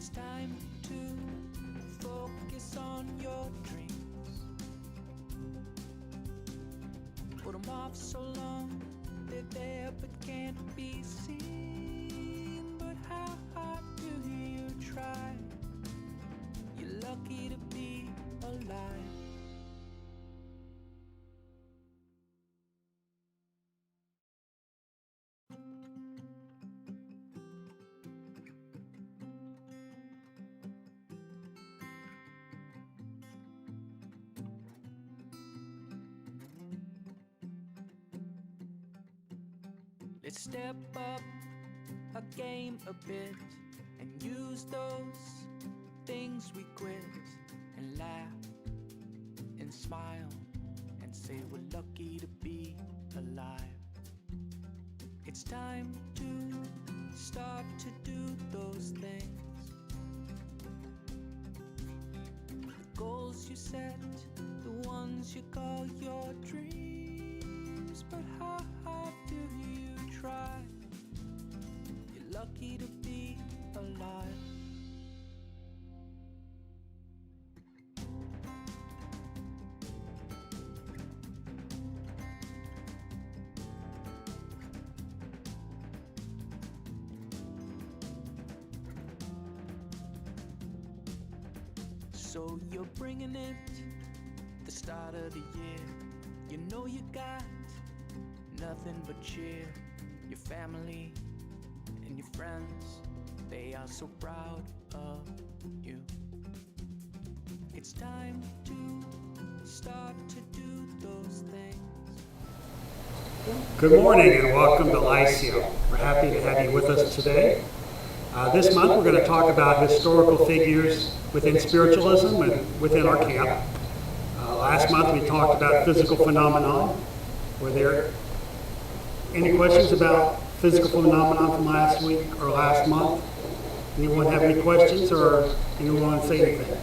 It's time to focus on your dreams. Put them off so long, they're there but can't be seen. But how hard do you try? You're lucky to be alive. Let's step up our game a bit and use those things we quit and laugh and smile and say we're lucky to be alive. It's time to start to do those things. The goals you set, the ones you call your dreams. But how hard do you try? You're lucky to be alive. So you're bringing it the start of the year. You know you got nothing but cheer. Your family and your friends, they are so proud of you. It's time to start to do those things. Good morning and welcome to Lyceum. We're happy to have you with us today. This month we're going to talk about historical figures within spiritualism and within our camp. Last month we talked about physical phenomenon. Were there any questions about physical phenomenon from last week or last month? Anyone have any questions or anyone want to say anything?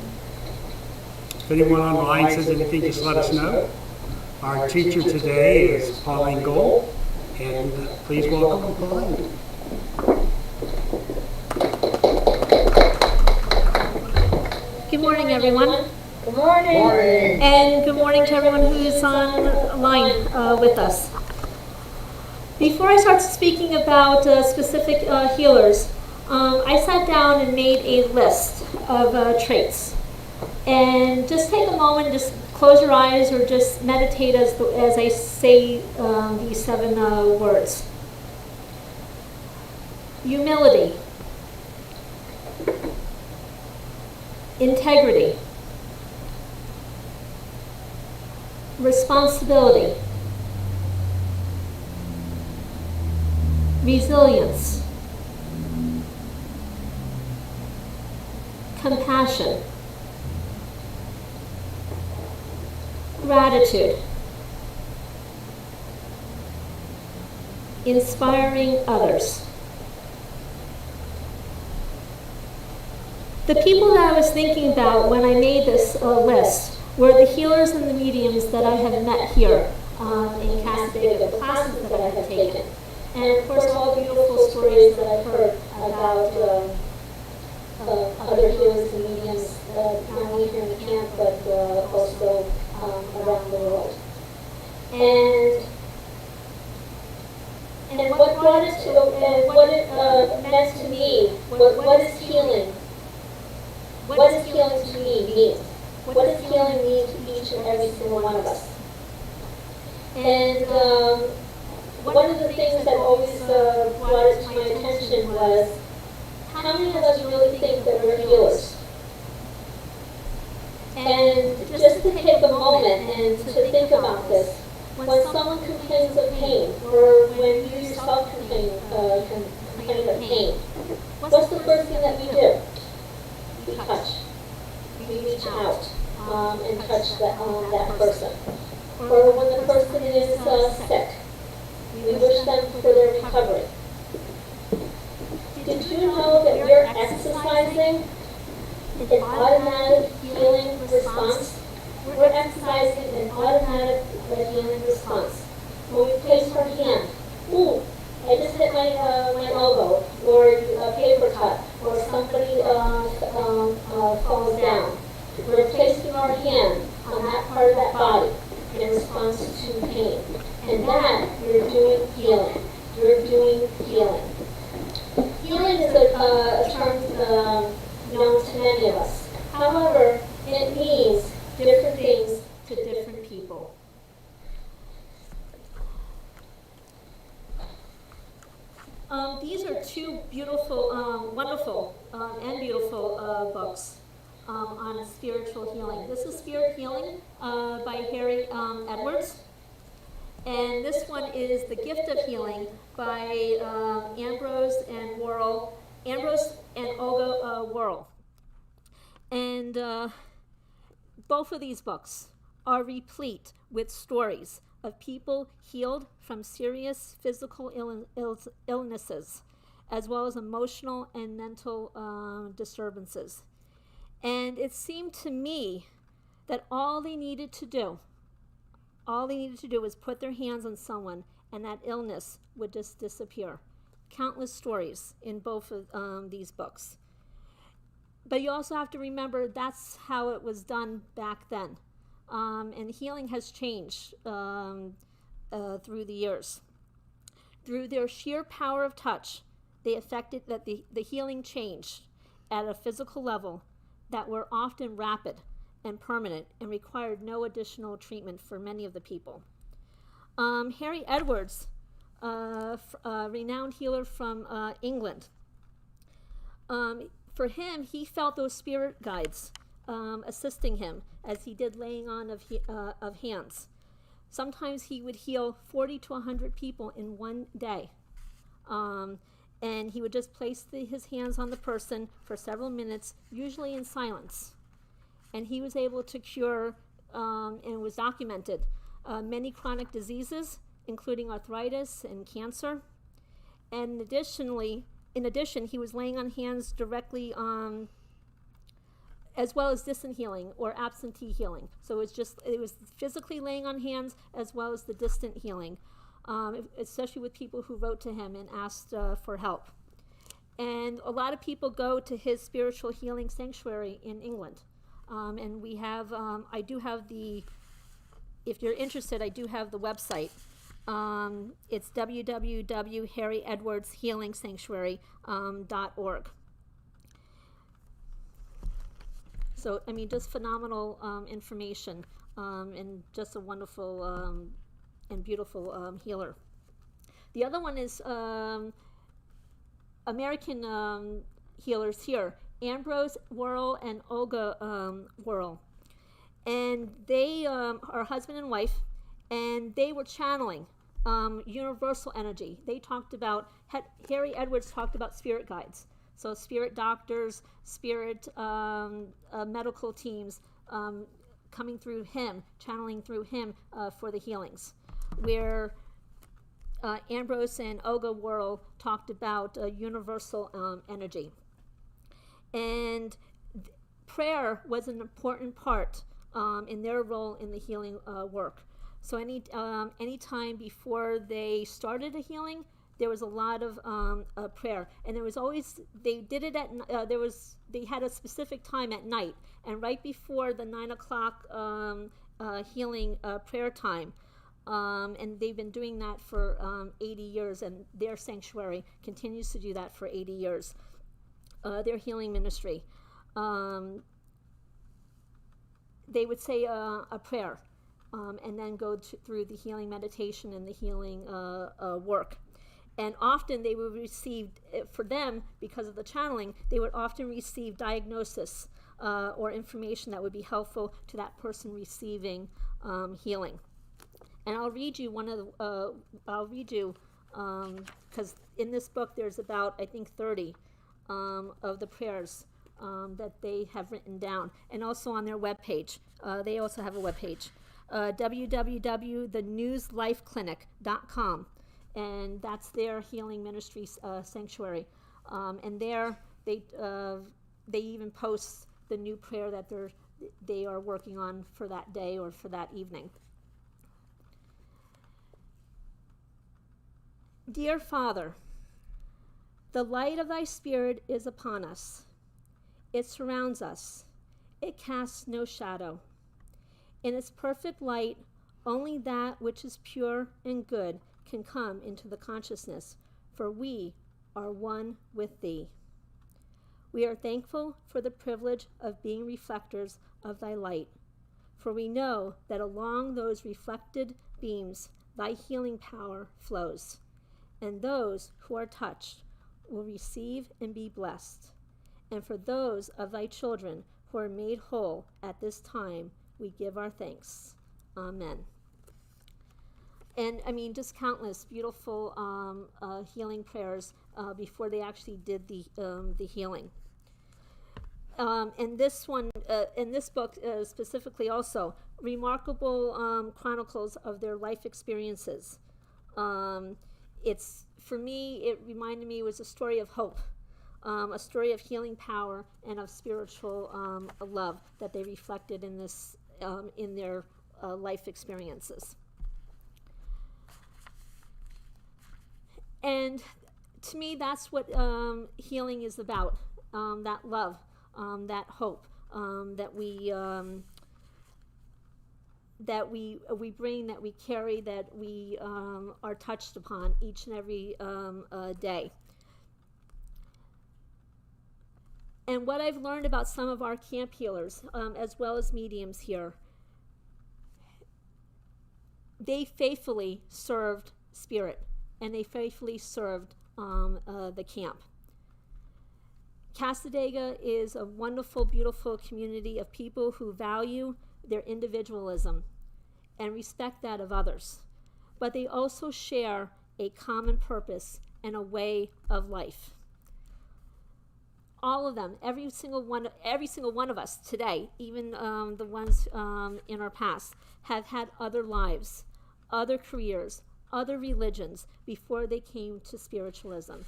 If anyone online says anything, just let us know. Our teacher today is Pauline Gold, and please welcome Pauline. Good morning, everyone. Good morning. Morning. And good morning to everyone who's online with us. Before I start speaking about specific healers, I sat down and made a list of traits. And just take a moment, just close your eyes or just meditate as I say these 7 words. Humility. Integrity. Responsibility. Resilience. Compassion. Gratitude. Inspiring others. The people that I was thinking about when I made this list were the healers and the mediums that I have met here in Cassadaga, the classes that I have taken. And of course all the beautiful stories that I've heard about other healers and mediums, not only here in the camp, but also around the world. And what brought us to, and what it meant to me, what is healing? What does healing to me mean? What does healing mean to each and every single one of us? And one of the things that always brought it to my attention was, how many of us really think that we're healers? And just to take a moment and to think about this, when someone complains of pain, or when you yourself complain of pain, what's the first thing that we do? We touch. We reach out and touch that person. Or when the person is sick, we wish them for their recovery. Did you know that we're exercising an automatic healing response? We're exercising an automatic healing response. When we place our hand, ooh, I just hit my elbow, or a paper cut, or somebody falls down. We're placing our hand on that part of that body in response to pain. And that, you're doing healing. You're doing healing. Healing is a term known to many of us. However, it means different things to different people. These are two beautiful, wonderful, and beautiful books on spiritual healing. This is Spirit Healing by Harry Edwards. And this one is The Gift of Healing by Ambrose and Olga Worrell. And both of these books are replete with stories of people healed from serious physical illnesses, as well as emotional and mental disturbances. And it seemed to me that all they needed to do was put their hands on someone, and that illness would just disappear. Countless stories in both of these books. But you also have to remember that's how it was done back then. And healing has changed through the years. Through their sheer power of touch, they affected that the healing changed at a physical level that were often rapid and permanent and required no additional treatment for many of the people. Harry Edwards, a renowned healer from England, for him, he felt those spirit guides assisting him as he did laying on of hands. Sometimes he would heal 40 to 100 people in one day. And he would just place his hands on the person for several minutes, usually in silence. And he was able to cure, and it was documented, many chronic diseases, including arthritis and cancer. And in addition, he was laying on hands directly as well as distant healing or absentee healing. So it was physically laying on hands as well as the distant healing, especially with people who wrote to him and asked for help. And a lot of people go to his spiritual healing sanctuary in England. And we have, if you're interested, I do have the website. It's www.harryedwardshealingsanctuary.org. So, I mean, just phenomenal information and just a wonderful and beautiful healer. The other one is American healers here, Ambrose Worrell and Olga Worrell. And they are husband and wife, and they were channeling universal energy. They talked about, Harry Edwards talked about spirit guides. So spirit doctors, spirit medical teams coming through him, channeling through him for the healings. Where Ambrose and Olga Worrell talked about universal energy. And prayer was an important part in their role in the healing work. So any time before they started a healing, there was a lot of prayer, and there was always, they did it at they had a specific time at night, and right before the 9 o'clock healing prayer time, and they've been doing that for 80 years, and their sanctuary continues to do that for 80 years. Their healing ministry. They would say a prayer, and then go through the healing meditation and the healing work. And often they would receive, for them, because of the channeling, they would often receive diagnosis or information that would be helpful to that person receiving healing. And I'll read you because in this book there's about, I think, 30 of the prayers that they have written down, and also on their webpage. They also have a webpage, www.thenewslifeclinic.com, and that's their healing ministry sanctuary. And there they even post the new prayer that they are working on for that day or for that evening. Dear Father, the light of thy Spirit is upon us. It surrounds us It casts no shadow. In its perfect light, only that which is pure and good can come into the consciousness, for we are one with thee. We are thankful for the privilege of being reflectors of thy light, for we know that along those reflected beams thy healing power flows, and those who are touched will receive and be blessed. And for those of thy children who are made whole at this time, we give our thanks. Amen. And I mean, just countless beautiful healing prayers before they actually did the healing. And this one, in this book specifically, also remarkable chronicles of their life experiences. It's, for me, it reminded me, it was a story of hope, a story of healing power and of spiritual love that they reflected in this in their life experiences. And to me, that's what healing is about, that love, that hope, that we bring, that we carry, that we are touched upon each and every day. And what I've learned about some of our camp healers, as well as mediums here, they faithfully served spirit, and they faithfully served the camp. Cassadaga is a wonderful, beautiful community of people who value their individualism and respect that of others, but they also share a common purpose and a way of life. All of them, every single one of us today, even the ones in our past, have had other lives, other careers, other religions before they came to spiritualism.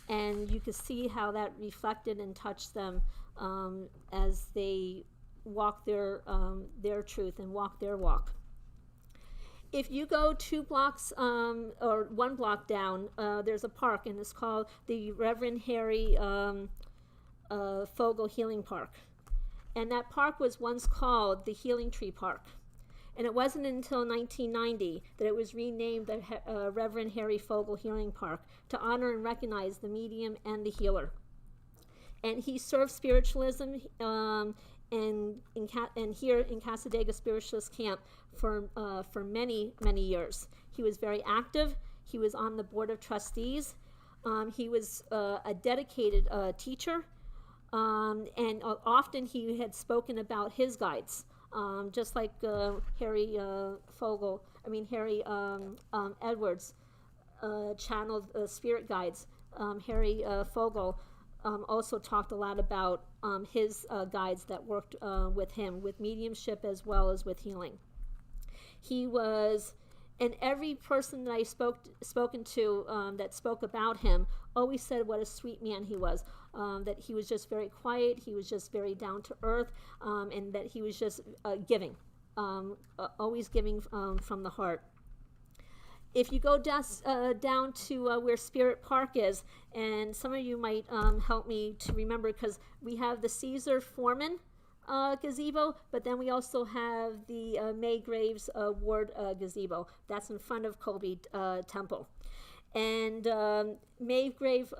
And you can see how that reflected and touched them as they walk their truth and walk their walk. If you go 2 blocks or 1 block down, there's a park, and it's called the Reverend Harry Fogel Healing Park. And that park was once called the Healing Tree Park. And it wasn't until 1990 that it was renamed the Reverend Harry Fogel Healing Park to honor and recognize the medium and the healer. And he served spiritualism and here in Cassadaga Spiritualist Camp for many, many years. He was very active. He was on the board of trustees. He was a dedicated teacher. And often he had spoken about his guides. Just like Harry Edwards channeled spirit guides. Harry Fogel also talked a lot about his guides that worked with him, with mediumship as well as with healing. He was, and every person that I spoken to that spoke about him always said what a sweet man he was, that he was just very quiet, he was just very down to earth, and that he was just giving, always giving from the heart. If you go down to where Spirit Park is, and some of you might help me to remember, because we have the Caesar Foreman gazebo, but then we also have the May Graves Ward gazebo. That's in front of Colby Temple. And Maygrave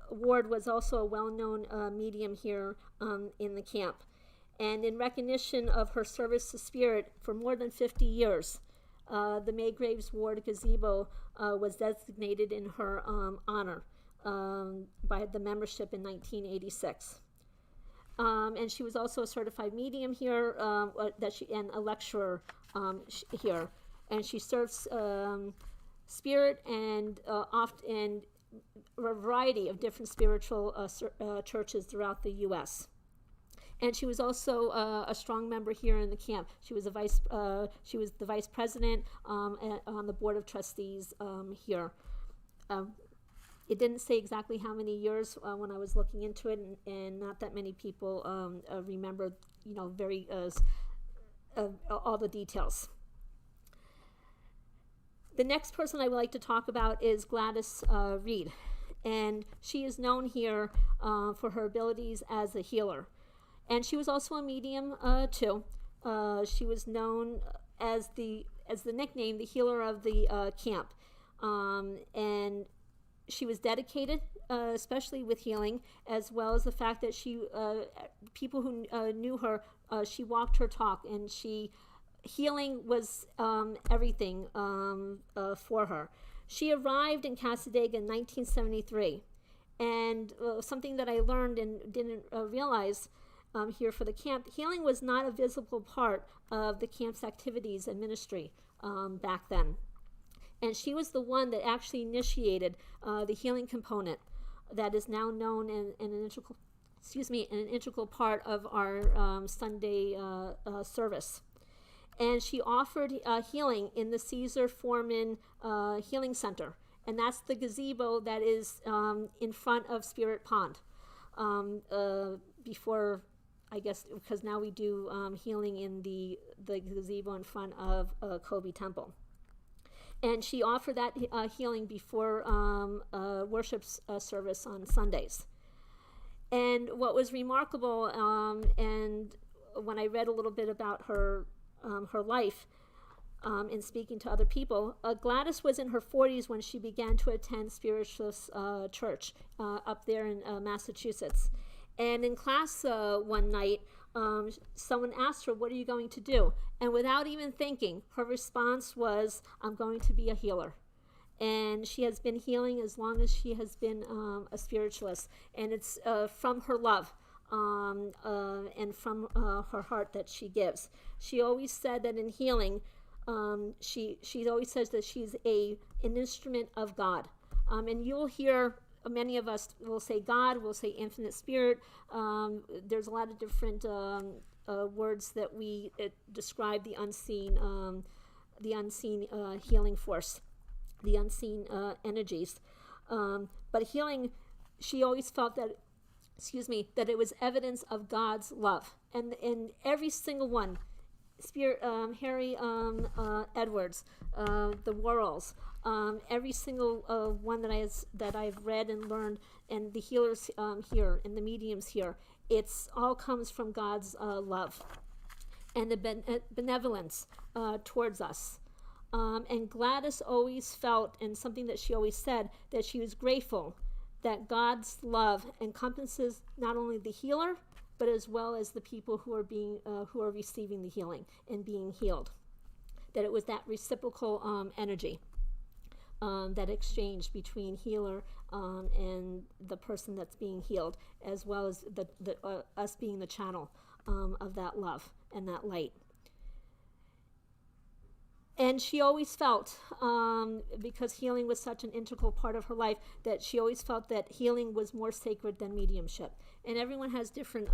Ward was also a well-known medium here in the camp. And in recognition of her service to spirit for more than 50 years, the Maygraves Ward gazebo was designated in her honor by the membership in 1986. And she was also a certified medium here, and a lecturer here. And she serves spirit and often a variety of different spiritual churches throughout the U.S. And she was also a strong member here in the camp. She was the vice president on the board of trustees here. It didn't say exactly how many years when I was looking into it, and not that many people remember, very all the details. The next person I would like to talk about is Gladys Reed, and she is known here for her abilities as a healer. And she was also a medium too. She was known as the nickname, the healer of the camp. And she was dedicated, especially with healing, as well as the fact that she, people who knew her, she walked her talk, and healing was everything for her. She arrived in Cassadaga in 1973, and something that I learned and didn't realize here for the camp, healing was not a visible part of the camp's activities and ministry back then. And she was the one that actually initiated the healing component that is now known in an integral part of our Sunday service. And she offered healing in the Caesar Foreman Healing Center. And that's the gazebo that is in front of Spirit Pond. Before, I guess, because now we do healing in the gazebo in front of Kobe Temple. And she offered that healing before worship service on Sundays. And what was remarkable, and when I read a little bit about her life in speaking to other people, Gladys was in her 40s when she began to attend Spiritualist church up there in Massachusetts. And in class one night, someone asked her, "What are you going to do?" And without even thinking, her response was, "I'm going to be a healer." And she has been healing as long as she has been a spiritualist. And it's from her love and from her heart that she gives. She always said that in healing, she always says that she's an instrument of God. And you'll hear many of us will say God, we'll say infinite spirit. There's a lot of different words that we describe the unseen healing force, the unseen energies. But healing, she always felt that, that it was evidence of God's love. And every single one, Harry Edwards, the Worrells, every single one that I've read and learned, and the healers here and the mediums here, it's all comes from God's love and the benevolence towards us. And Gladys always felt, and something that she always said, that she was grateful that God's love encompasses not only the healer, but as well as the people who are receiving the healing and being healed. That it was that reciprocal energy, that exchange between healer and the person that's being healed, as well as us being the channel of that love and that light. And she always felt, because healing was such an integral part of her life, that she always felt that healing was more sacred than mediumship. And everyone has different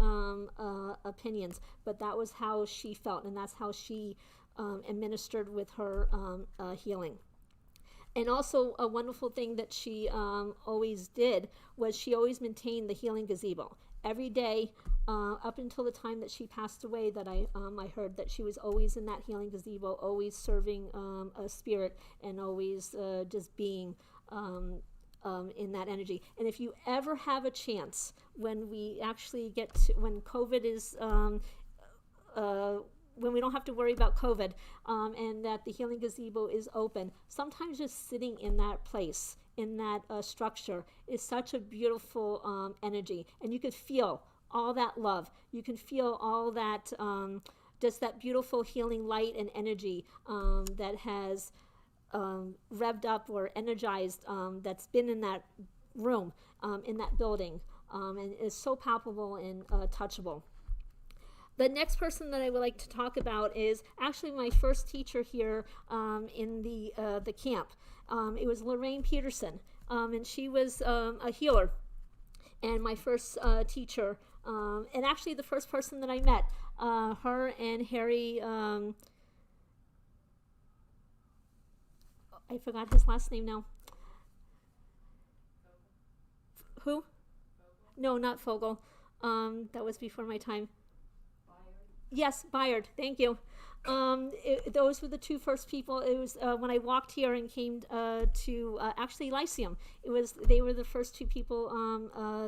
opinions, but that was how she felt, and that's how she administered with her healing. And also a wonderful thing that she always did was she always maintained the healing gazebo. Every day, up until the time that she passed away, that I heard that she was always in that healing gazebo, always serving a spirit, and always just being in that energy. And if you ever have a chance, when we actually get to, when COVID is, when we don't have to worry about COVID, and that the healing gazebo is open, sometimes just sitting in that place, in that structure, is such a beautiful energy. And you could feel all that love. You can feel all that, just that beautiful healing light and energy that has revved up or energized, that's been in that room, in that building, and is so palpable and touchable. The next person that I would like to talk about is actually my first teacher here in the camp. It was Lorraine Peterson, and she was a healer, and my first teacher, and actually the first person that I met, her and Harry, I forgot his last name now. Who? No, not Fogel. That was before my time. Yes, Bayard. Thank you. Those were the two first people. It was when I walked here and came to actually Lyceum. They were the first two people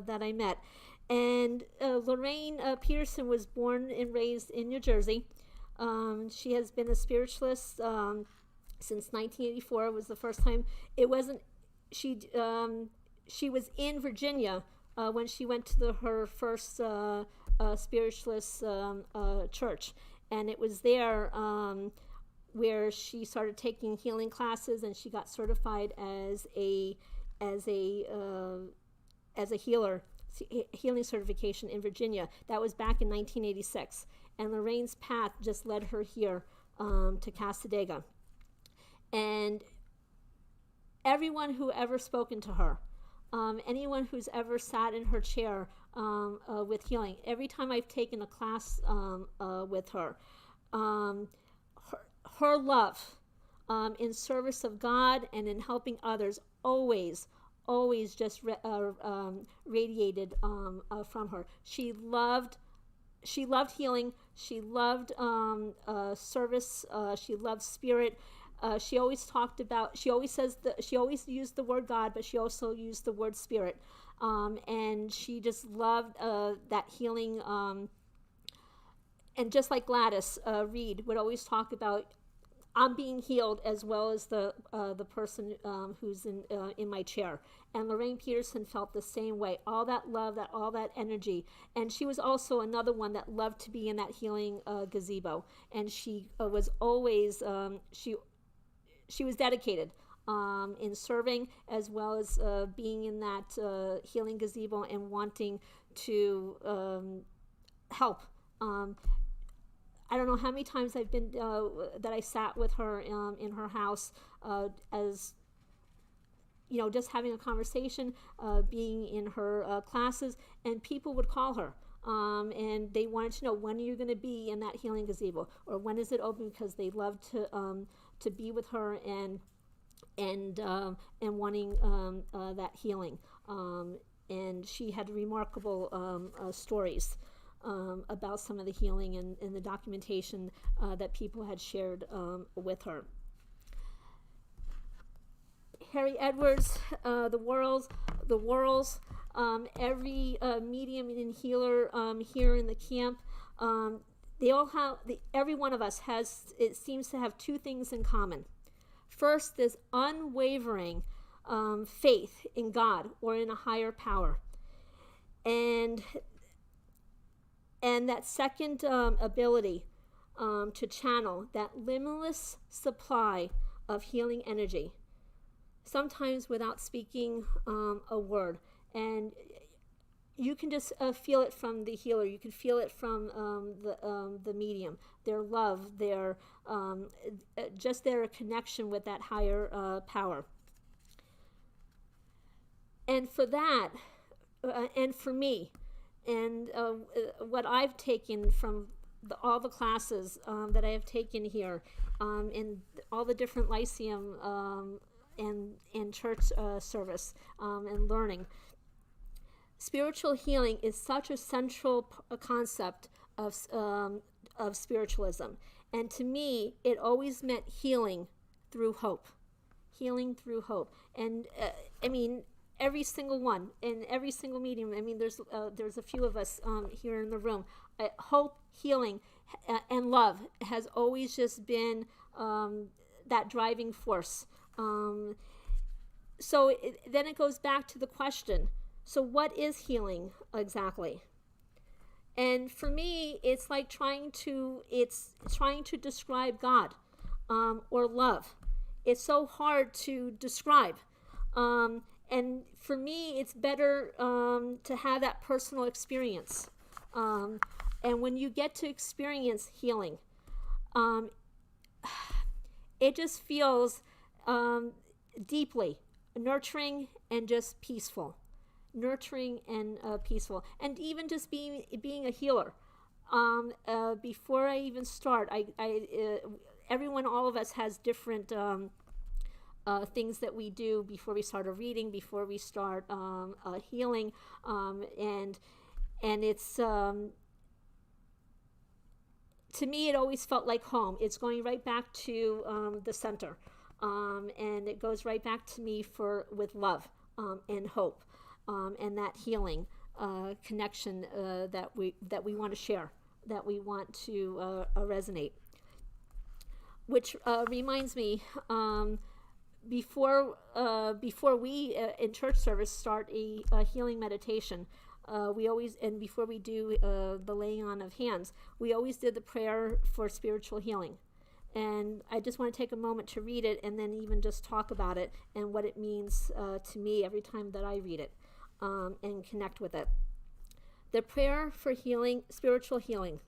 that I met, And Lorraine Peterson was born and raised in New Jersey. She has been a spiritualist since 1984. It was the first time. It wasn't. She was in Virginia when she went to her first spiritualist church, and it was there where she started taking healing classes, and she got certified as a healer, healing certification in Virginia. That was back in 1986, and Lorraine's path just led her here to Cassadaga. And everyone who ever spoken to her, anyone who's ever sat in her chair with healing, every time I've taken a class with her, her love in service of God and in helping others always just radiated from her. She loved healing. She loved service. She loved spirit. She always talked about. She always used the word God, but she also used the word spirit. And she just loved that healing. And just like Gladys Reed would always talk about, I'm being healed as well as the person who's in my chair. And Lorraine Peterson felt the same way. All that love, all that energy. And she was also another one that loved to be in that healing gazebo. And she was always she was dedicated in serving as well as being in that healing gazebo and wanting to help. I don't know how many times I've been that I sat with her in her house as just having a conversation, being in her classes, and people would call her and they wanted to know, when are you going to be in that healing gazebo, or when is it open, because they loved to be with her and wanting that healing. And she had remarkable stories about some of the healing and the documentation that people had shared with her. Harry Edwards, the Worrells, every medium and healer here in the camp, they all have, every one of us has, it seems to have two things in common. First, this unwavering faith in God or in a higher power. And that second ability to channel that limitless supply of healing energy, sometimes without speaking a word. And you can just feel it from the healer. You can feel it from the medium, their love, their just their connection with that higher power. And for that, and for me, and what I've taken from all the classes that I have taken here, and all the different Lyceum and church service and learning, spiritual healing is such a central concept of spiritualism. And to me, it always meant healing through hope. Healing through hope. And I mean, every single one, in every single medium, I mean, there's a few of us here in the room. Hope, healing, and love has always just been that driving force. So then it goes back to the question, so what is healing exactly? And for me, it's like trying to describe God or love. It's so hard to describe. And for me, it's better to have that personal experience. And when you get to experience healing, it just feels deeply nurturing and just peaceful. Nurturing and peaceful. And even just being a healer. Before I even start, everyone, all of us has different things that we do before we start a reading, before we start healing, and it's to me, it always felt like home. It's going right back to the center, and it goes right back to me with love and hope, and that healing connection that we want to share, that we want to resonate. Which reminds me, before we in church service start a healing meditation, before we do the laying on of hands, we always did the prayer for spiritual healing. And I just want to take a moment to read it and then even just talk about it and what it means to me every time that I read it and connect with it. The prayer for healing, spiritual healing.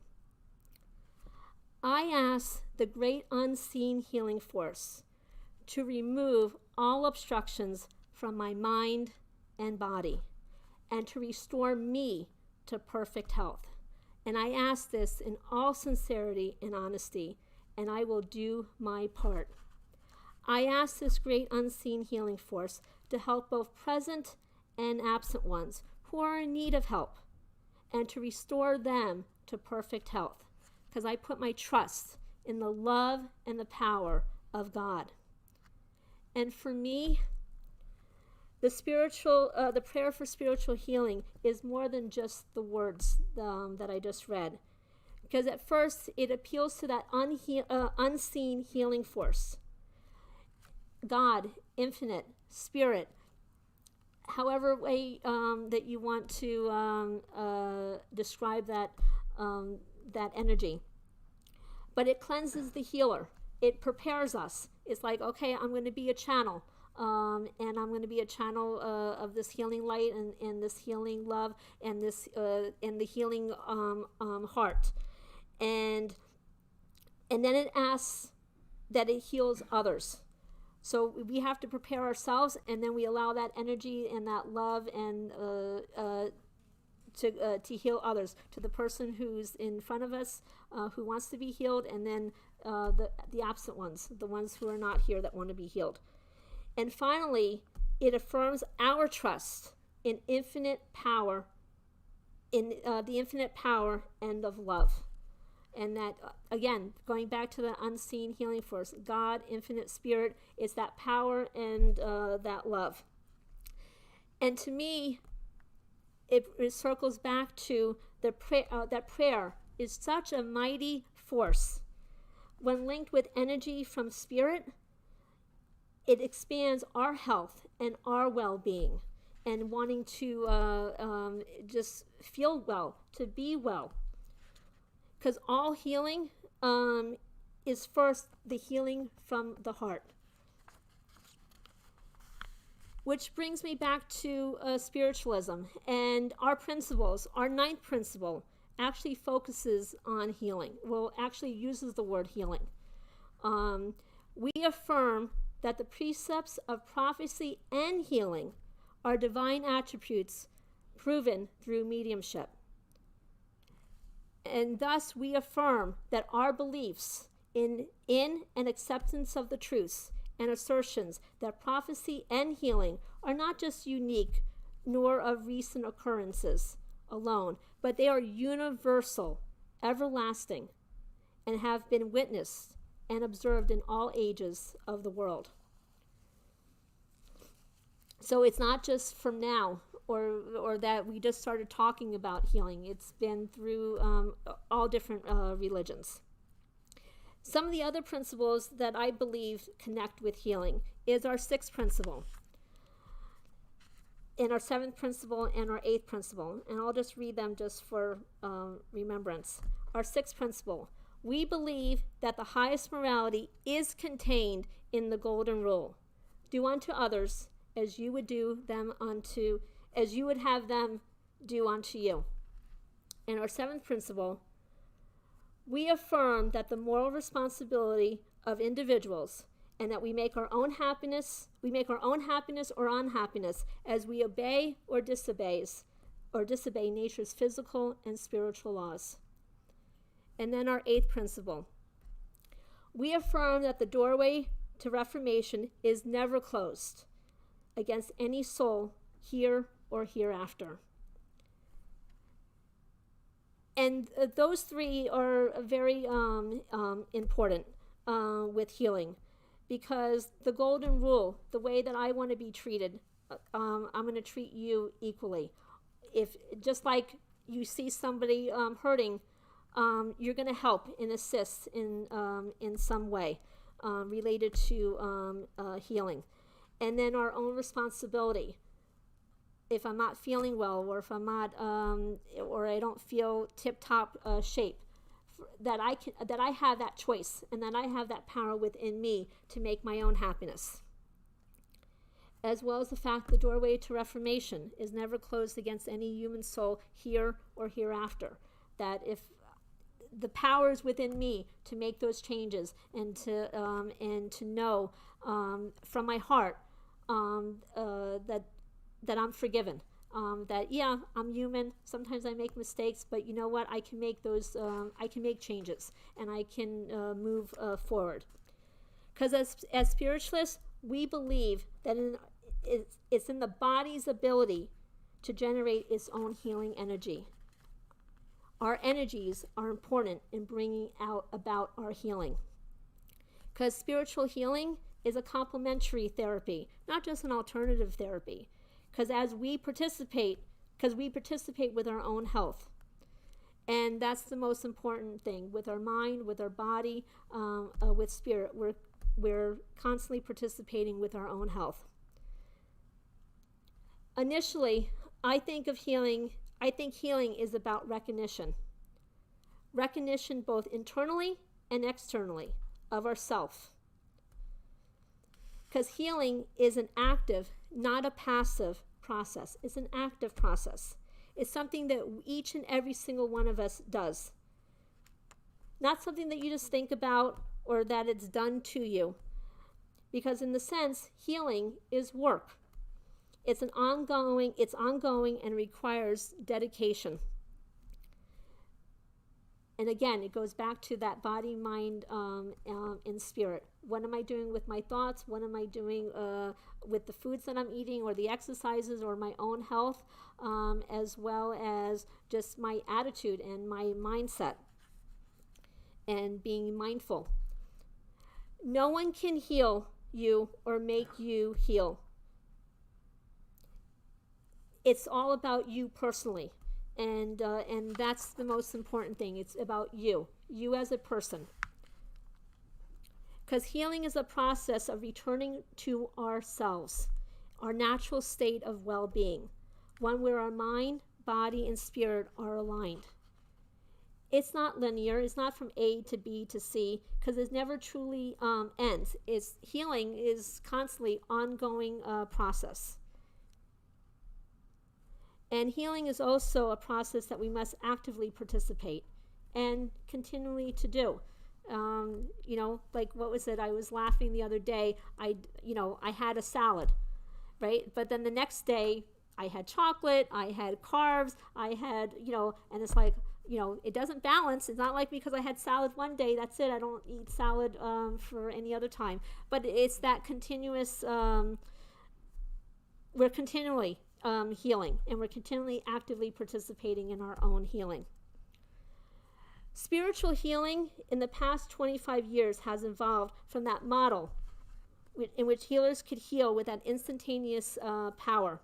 I ask the great unseen healing force to remove all obstructions from my mind and body and to restore me to perfect health. And I ask this in all sincerity and honesty, and I will do my part. I ask this great unseen healing force to help both present and absent ones who are in need of help and to restore them to perfect health, because I put my trust in the love and the power of God. And for me, the prayer for spiritual healing is more than just the words that I just read. Because at first, it appeals to that unseen healing force. God, infinite, spirit, however way that you want to describe that energy. But it cleanses the healer. It prepares us. It's like, okay, I'm going to be a channel. And I'm going to be a channel of this healing light and this healing love and this and the healing heart. And then it asks that it heals others. So we have to prepare ourselves, and then we allow that energy and that love and to heal others, to the person who's in front of us, who wants to be healed, and then the absent ones, the ones who are not here that want to be healed. And finally, it affirms our trust in infinite power, in the infinite power and of love. And that, again, going back to the unseen healing force, God, infinite spirit, is that power and that love. And to me, it circles back to the that prayer is such a mighty force. When linked with energy from spirit, it expands our health and our well-being and wanting to just feel well, to be well. Because all healing is first the healing from the heart. Which brings me back to spiritualism and our principles. Our ninth principle actually focuses on healing. Well, actually uses the word healing. We affirm that the precepts of prophecy and healing are divine attributes proven through mediumship. And thus we affirm that our beliefs in and acceptance of the truths and assertions that prophecy and healing are not just unique nor of recent occurrences alone, but they are universal, everlasting, and have been witnessed and observed in all ages of the world. So it's not just from now or that we just started talking about healing. It's been through all different religions. Some of the other principles that I believe connect with healing is our sixth principle, and our seventh principle, and our eighth principle. And I'll just read them just for remembrance. Our sixth principle: we believe that the highest morality is contained in the golden rule. Do unto others as you would have them do unto you. And our seventh principle: we affirm that the moral responsibility of individuals, and that we make our own happiness or unhappiness as we obey or disobey nature's physical and spiritual laws. And then our eighth principle: we affirm that the doorway to reformation is never closed against any soul here or hereafter. And those three are very important with healing, because the golden rule, the way that I want to be treated, I'm going to treat you equally. if just like you see somebody hurting, you're going to help and assist in some way related to healing. And then our own responsibility. If I'm not feeling well, or if I'm not, or I don't feel tip-top shape, that I have that choice, and that I have that power within me to make my own happiness. As well as the fact the doorway to reformation is never closed against any human soul here or hereafter. That if the power is within me to make those changes and to know from my heart that I'm forgiven. That yeah, I'm human. Sometimes I make mistakes, but you know what? I can make those. I can make changes, and I can move forward. Because as spiritualists, we believe that it's in the body's ability to generate its own healing energy. Our energies are important in bringing about our healing. Because spiritual healing is a complementary therapy, not just an alternative therapy. Because we participate with our own health. And that's the most important thing. With our mind, with our body, with spirit, we're constantly participating with our own health. Initially, I think healing is about recognition. Recognition both internally and externally of ourself. Because healing is an active, not a passive process. It's an active process. It's something that each and every single one of us does. Not something that you just think about or that it's done to you. Because in the sense, healing is work. It's ongoing and requires dedication. And again, it goes back to that body, mind, and spirit. What am I doing with my thoughts? What am I doing with the foods that I'm eating, or the exercises, or my own health, as well as just my attitude and my mindset, and being mindful. No one can heal you or make you heal. It's all about you personally. And that's the most important thing. It's about you as a person. Because healing is a process of returning to ourselves, our natural state of well-being, one where our mind, body, and spirit are aligned. It's not linear. It's not from A to B to C, because it never truly ends. Healing is constantly ongoing process. And healing is also a process that we must actively participate and continually to do. Like what was it? I was laughing the other day. I had a salad, right? But then the next day I had chocolate, I had carbs, I had, and it's like, it doesn't balance. It's not like because I had salad one day, that's it. I don't eat salad for any other time. But it's that continuous, we're continually healing, and we're continually actively participating in our own healing. Spiritual healing in the past 25 years has evolved from that model in which healers could heal with that instantaneous power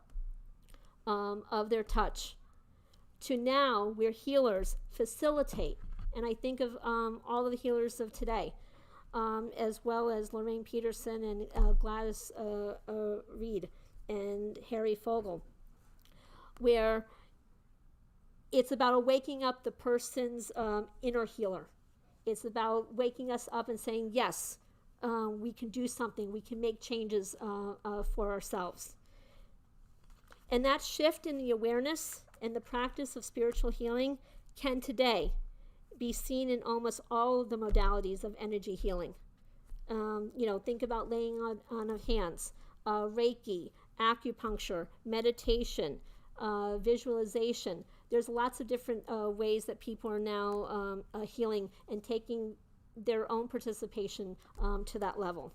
of their touch, to now where healers facilitate. And I think of all of the healers of today, as well as Lorraine Peterson and Gladys Reed and Harry Fogel, where it's about waking up the person's inner healer. It's about waking us up and saying, yes, we can do something. We can make changes for ourselves. And that shift in the awareness and the practice of spiritual healing can today be seen in almost all of the modalities of energy healing. Think about laying on of hands, Reiki, acupuncture, meditation, visualization. There's lots of different ways that people are now healing and taking their own participation to that level.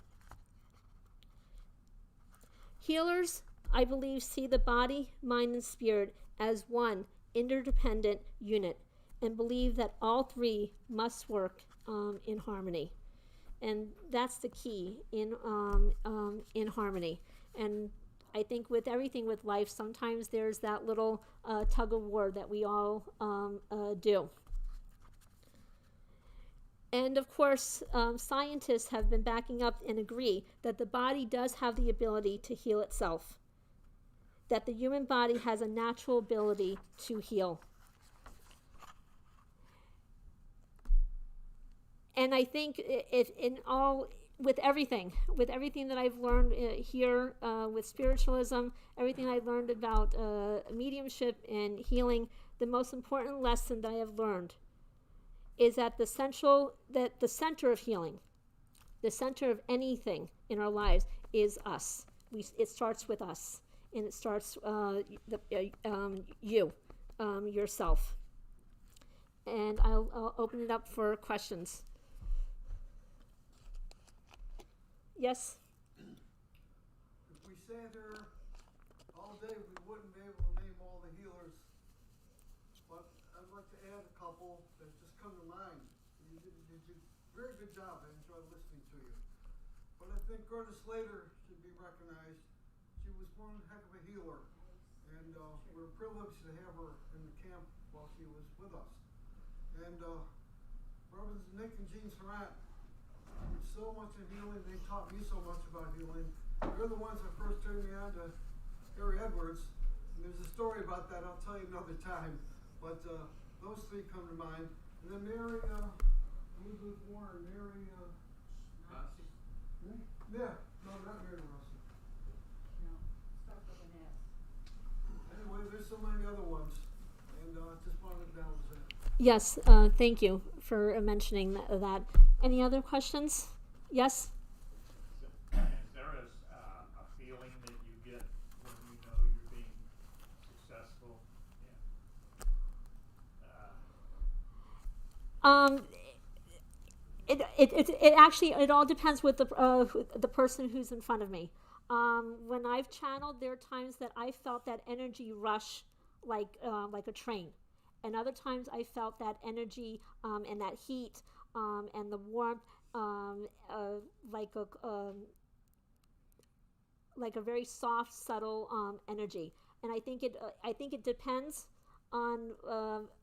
Healers, I believe, see the body, mind, and spirit as one interdependent unit, and believe that all three must work in harmony. And that's the key, in harmony. And I think with everything with life, sometimes there's that little tug of war that we all do. And of course, scientists have been backing up and agree that the body does have the ability to heal itself, that the human body has a natural ability to heal. And I think if in all, with everything that I've learned here with spiritualism, everything I learned about mediumship and healing, the most important lesson that I have learned is that the center of healing, the center of anything in our lives is us. It starts with us, and it starts yourself. And I'll open it up for questions. Yes? If we sat here all day, we wouldn't be able to name all the healers. But I'd like to add a couple that just come to mind. You did a very good job. I enjoyed listening to you. But I think Gerda Slater should be recognized. She was one heck of a healer. And we're privileged to have her in the camp while she was with us. And Brothers Nick and Jean Surratt, so much in healing. They taught me so much about healing. They're the ones that first turned me on to Harry Edwards. And there's a story about that I'll tell you another time. But those three come to mind. And then Mary, Elizabeth Warren, Mary, Rossi. yeah, no, not Mary Rossi. No, starts with an S. Anyway, there's so many other ones. And just wanted to balance that. Yes, thank you for mentioning that. Any other questions? Yes? Is there a feeling that you get when you know you're being successful? It actually all depends with the person who's in front of me. When I've channeled, there are times that I felt that energy rush like a train, and other times I felt that energy and that heat and the warmth like a very soft, subtle energy. And I think it depends on.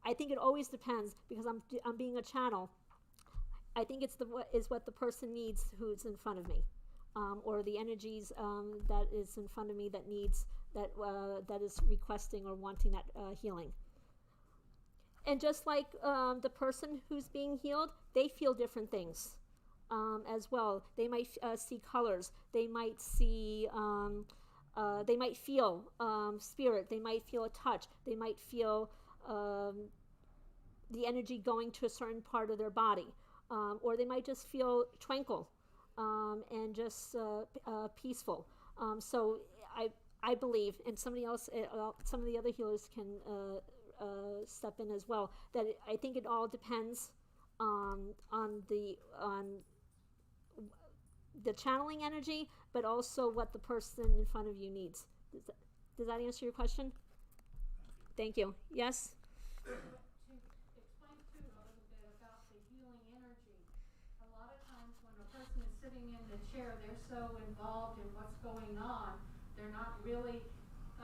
I think it always depends because I'm being a channel. I think it's what the person needs who's in front of me, or the energies that is in front of me that needs that is requesting or wanting that healing. And just like the person who's being healed, they feel different things as well. They might see colors. They might see. They might feel spirit. They might feel a touch. They might feel the energy going to a certain part of their body, or they might just feel tranquil and just peaceful. So I believe, and somebody else, some of the other healers can step in as well. That I think it all depends on the channeling energy, but also what the person in front of you needs. Does that answer your question? Thank you. Yes? To explain too a little bit about the healing energy, a lot of times when a person is sitting in the chair, they're so involved in what's going on, they're not really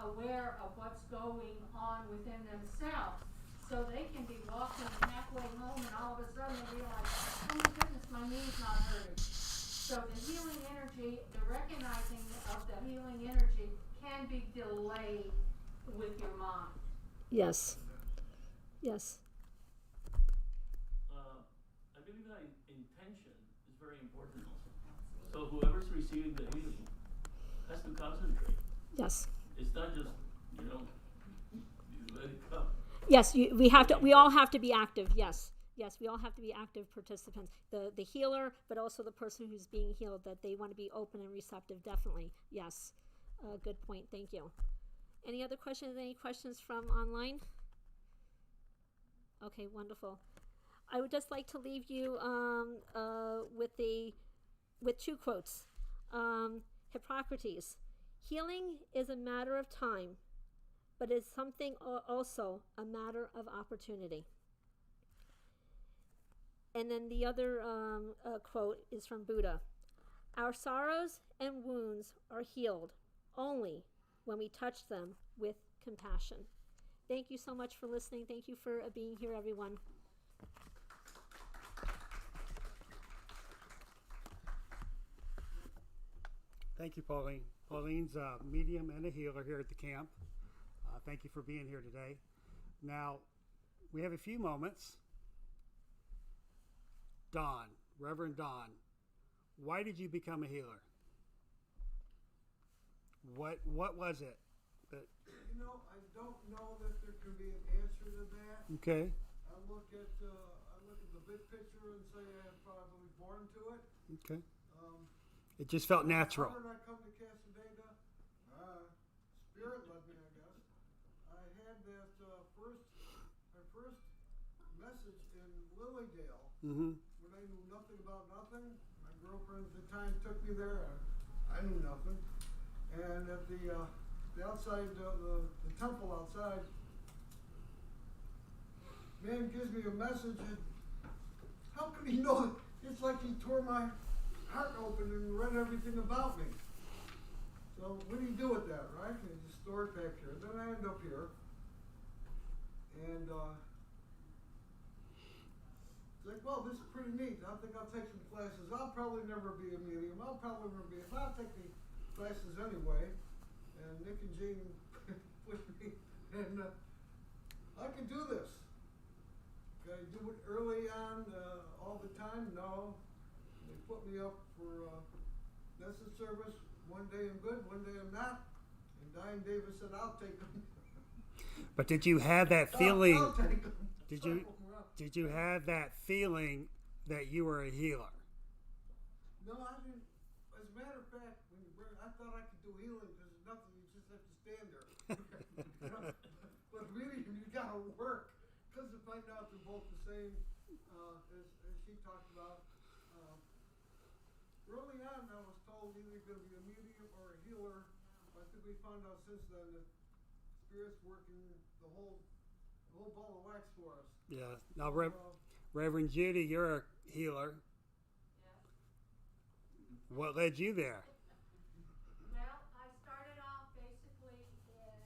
aware of what's going on within themselves. So they can be walking halfway home and all of a sudden they realize, oh my goodness, my knee's not hurting. So the healing energy, the recognizing of the healing energy can be delayed with your mind. Yes. Yes. I believe that intention is very important also. So whoever's receiving the healing has to concentrate. Yes. It's not just, you let it come. Yes, we all have to be active. Yes. Yes, we all have to be active participants. The healer, but also the person who's being healed, that they want to be open and receptive, definitely. Yes. Good point. Thank you. Any other questions? Any questions from online? Okay, wonderful. I would just like to leave you with two quotes. Hippocrates: healing is a matter of time, but is something also a matter of opportunity. And then the other quote is from Buddha: our sorrows and wounds are healed only when we touch them with compassion. Thank you so much for listening. Thank you for being here, everyone. Thank you, Pauline. Pauline's a medium and a healer here at the camp. Thank you for being here today. Now, we have a few moments. Don, Reverend Don, why did you become a healer? What was it? You know, I don't know that there can be an answer to that. Okay. I look at the big picture and say I'm probably born to it. Okay. It just felt natural. How did I come to Cassadaga? Spirit led me, I guess. I had that my first message in Lilydale when I knew nothing about nothing. My girlfriend at the time took me there. I knew nothing. And at the outside, the temple outside, man gives me a message, and how could he know it? It's like he tore my heart open and read everything about me. So what do you do with that, right? You just store it back here. Then I end up here, and it's like, well, this is pretty neat. I think I'll take some classes. I'll probably never be a medium. I'll take the classes anyway. And Nick and Jean with me, and I can do this. Can I do it early on all the time? No. They put me up for message service. One day I'm good, one day I'm not. And Diane Davis said, I'll take them. But did you have that feeling? I'll take them. Did you have that feeling that you were a healer? No, I didn't. As a matter of fact, I thought I could do healing because there's nothing. You just have to stand there. But really, you got to work. Because to find out they're both the same, as she talked about. Early on, I was told either you're going to be a medium or a healer. I think we found out since then that Spirit's working the whole ball of wax for us. Yeah. Now, Reverend Judy, you're a healer. Yeah. What led you there? Well, I started off basically in the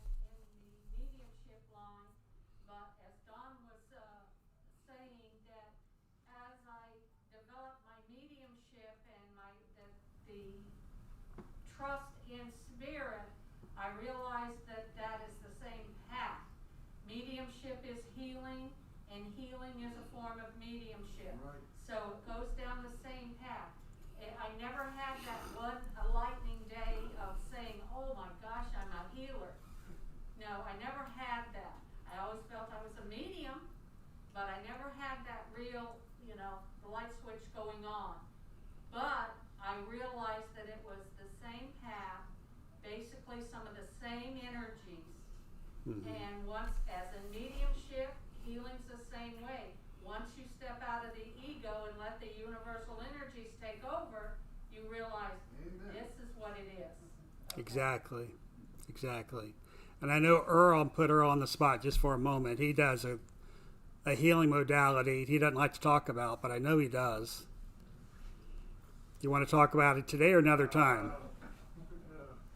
mediumship line, but as Don was saying, that as I developed my mediumship and the trust in spirit, I realized that that is the same path. Mediumship is healing, and healing is a form of mediumship. Right. So it goes down the same path. I never had that a lightning day of saying, oh my gosh, I'm a healer. No, I never had that. I always felt I was a medium, but I never had that real, the light switch going on. But I realized that it was the same path, basically some of the same energies. And once, as in mediumship, healing's the same way. Once you step out of the ego and let the universal energies take over, you realize this is what it is. Okay. Exactly. And I know Earl, put Earl on the spot just for a moment. He does a healing modality he doesn't like to talk about, but I know he does. Do you want to talk about it today or another time?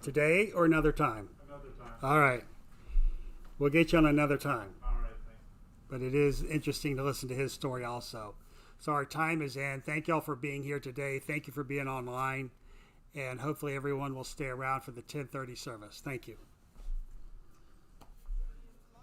Today or another time? Another time. All right. We'll get you on another time. All right, thanks. But it is interesting to listen to his story also. So our time is in. Thank y'all for being here today. Thank you for being online. And hopefully everyone will stay around for the 10:30 service. Thank you.